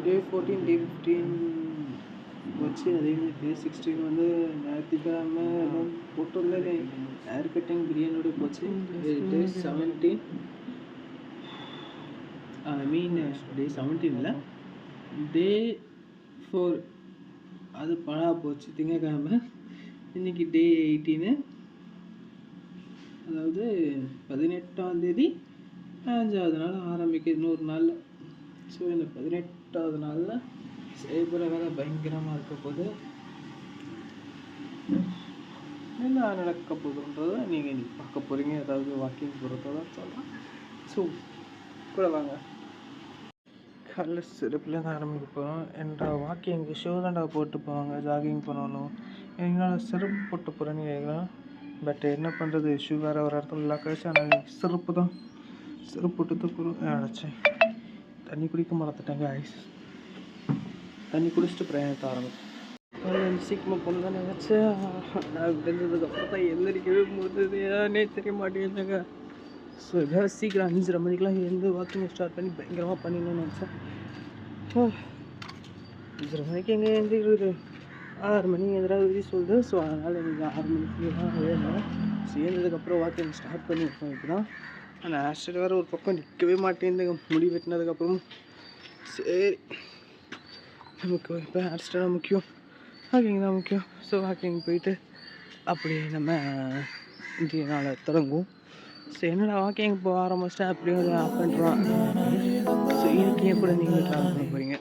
டே 14 டே 15 வச்சு அதே மாதிரி டே 16 வந்து ஞாயிற்றுக்கிழமை போட்டோம்ல ஹேர் கட்டிங் பிரியாணியோட போச்சு. டே 17 டே 17 இல்லை, டே 4 அது பழா போச்சு திங்கக்கிழமை. இன்றைக்கி டே 18, அதாவது 18ஆம் தேதி 5வது நாள் ஆரம்பிக்குது இன்னொரு நாள். ஸோ இந்த 18வது நாளில் செய்யப்படுற வேலை பயங்கரமாக இருக்க போது. என்ன நடக்க போகுதுன்றதை நீங்கள் இன்றைக்கி பார்க்க போகிறீங்க. ஏதாவது வாக்கிங் போகிறதோட சொல்லலாம். ஸோ கூட வாங்க. காலைல சிறப்பில் தான் ஆரம்பிக்க போகிறோம். என்னோட வாக்கிங் ஷூ தான்டா போட்டு போவாங்க ஜாகிங் போனாலும். என்னோட செருப்பு போட்டு போகிறேன்னு கேட்குறேன். பட் என்ன பண்ணுறது, ஷூ வேறு ஒரு இடத்துல இல்லை கழிச்சு. ஆனால் செருப்பு தான், செருப்பு போட்டு தான் போகிறோம். அடைச்சேன் தண்ணி குடிக்க மறந்துட்டேங்க. ஐஸ் தண்ணி குடிச்சிட்டு பிரயாணத்தை ஆரம்பிச்சேன். சீக்கிரமாக போகணும் தான் நினச்சேன். நான் விழுந்ததுக்கப்புறம் தான் எந்திரிக்கவே முடிஞ்சது. ஏன்னே தெரிய மாட்டேங்குதுங்க. ஸோ எதாவது சீக்கிரம் 5:30 மணிக்கெலாம் எழுந்து வாக்கிங் ஸ்டார்ட் பண்ணி பயங்கரமாக பண்ணிடணும்னு நினச்சேன். 5:30 மணிக்கு எங்கே எழுந்திரிக்கிறது, 6 மணி எதிராக விதி சொல்லுது. ஸோ அதனால் எனக்கு 6 மணிக்கு தான் எழுந்தேன். சேர்ந்ததுக்கப்புறம் வாக்கிங் ஸ்டார்ட் பண்ணியிருக்கோம். இப்போ தான் அந்த ஹேர்ஸ்டைல் வேறு ஒரு பக்கம் நிற்கவே மாட்டேங்குதுங்க. முடி வெட்டினதுக்கப்புறம் சரி, நமக்கு இப்போ ஹேர்ஸ்டைலாக முக்கியம், வாக்கிங் தான் முக்கியம். ஸோ வாக்கிங் போயிட்டு அப்படியே நம்ம இன்றைய நாளை தொடங்குவோம். ஸோ என்னடா வாக்கிங் போக ஆரம்பிச்சிட்டேன் அப்படியே ஒரு ஆஃப் பண்ணுறான். ஸோ இன்னைக்கு கூட நீங்கள் ட்ராவல் பண்ண போகிறீங்க.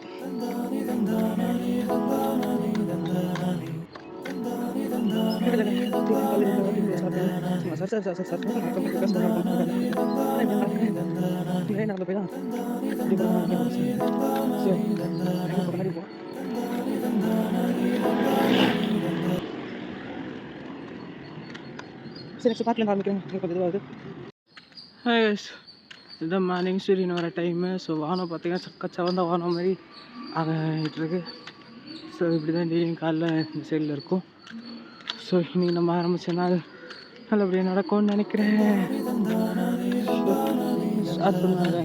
இதுதான் மார்னிங் சூரியன் வர டைமு. ஸோ வானம் பார்த்தீங்கன்னா சக்கச்சவந்த வானம் மாதிரி ஆகிட்டுருக்கு. ஸோ இப்படி தான் டெய்லியும் காலைல இந்த சைடில் இருக்கும். ஸோ இன்றைக்கி நம்ம ஆரம்பித்த நாள் நல்லபடியாக நடக்கும்னு நினைக்கிறேன். ஸ்டார்ட் பண்ணுவாங்க.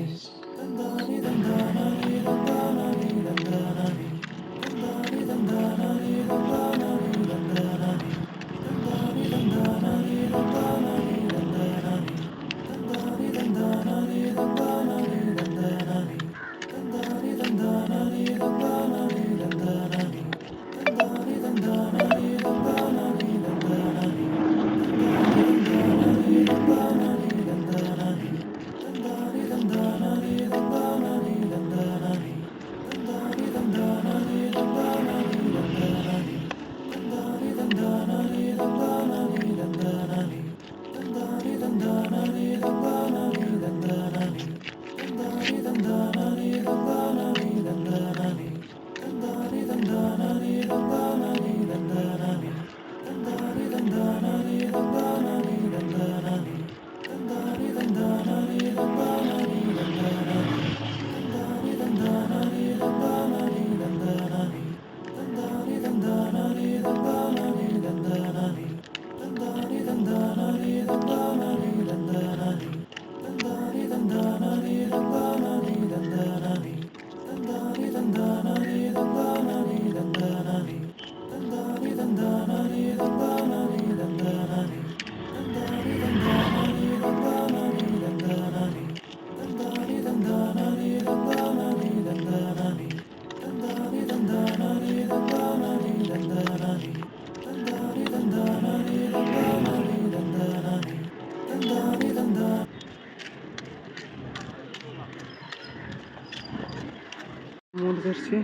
முடிஞ்சிருச்சு.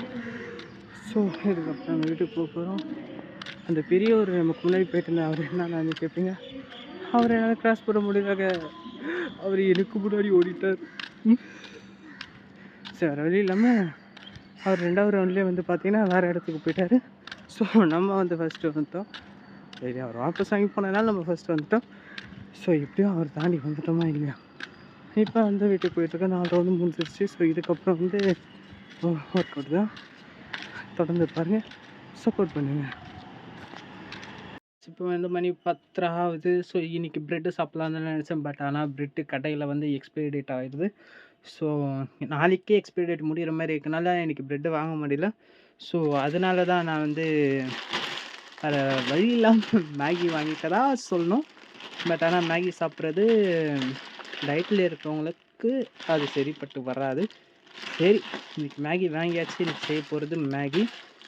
ஸோ இதுக்கப்புறம் நம்ம வீட்டுக்கு போக போகிறோம். அந்த பெரியவர் நமக்கு முன்னாடி போயிட்டு இருந்தேன். அவர் என்ன கேட்பீங்க, அவர் என்னால் கிராஸ் பண்ண முடியலாங்க. அவர் எனக்கு முன்னாடி ஓடிட்டார். சரி, வேறு வழி இல்லாமல் அவர் 2வது ரவுண்ட்லேயே வந்து பார்த்திங்கன்னா வேறு இடத்துக்கு போயிட்டார். ஸோ நம்ம வந்து ஃபஸ்ட்டு வந்துட்டோம். சரி, அவர் வாபஸ் வாங்கி போனதுனால நம்ம ஃபஸ்ட்டு வந்துட்டோம். ஸோ எப்படியும் அவர் தாண்டி வந்துட்டோமா இல்லையா. இப்போ வந்து வீட்டுக்கு போயிட்டுருக்க 4 ரவுண்டு முடிஞ்சிருச்சு. ஸோ இதுக்கப்புறம் வந்து ஒர்க் அவுட் தான். தொடர்ந்து பாருங்கள், சப்போர்ட் பண்ணுங்கள். இப்போ வந்து மணி 10 ஆகுது. ஸோ இன்றைக்கி ப்ரெட்டு சாப்பிட்லான்னு நினச்சேன். பட் ஆனால் ப்ரெட்டு கடையில் வந்து எக்ஸ்பைரி டேட் ஆகிடுது. ஸோ நாளைக்கே எக்ஸ்பைரி டேட் முடிகிற மாதிரி இருக்கனால எனக்கு ப்ரெட்டு வாங்க முடியல. ஸோ அதனால தான் நான் வந்து வேறு வழி இல்லாமல் மேகி வாங்கிக்க தான் சொல்லணும். பட் ஆனால் மேகி சாப்பிட்றது டயட்டில் இருக்கிறவங்களுக்கு அது சரிப்பட்டு வராது. சரி, இன்னைக்கு மேகி வாங்கியாச்சு. இன்னைக்கு செய்ய போகிறது மேகி.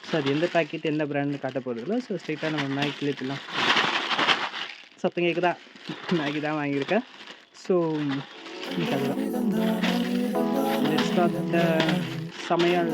ஸோ அது எந்த பேக்கெட் எந்த பிராண்டுன்னு காட்ட போகிறதில்ல. ஸோ ஸ்ட்ரைட்டாக நம்ம மேகிலே போயிடலாம். சத்தம் கேட்குதா? மேகி தான் வாங்கியிருக்கேன். ஸோ இன்னைக்கு அதுதான். லெட்ஸ் ஸ்டார்ட் த சமையல்.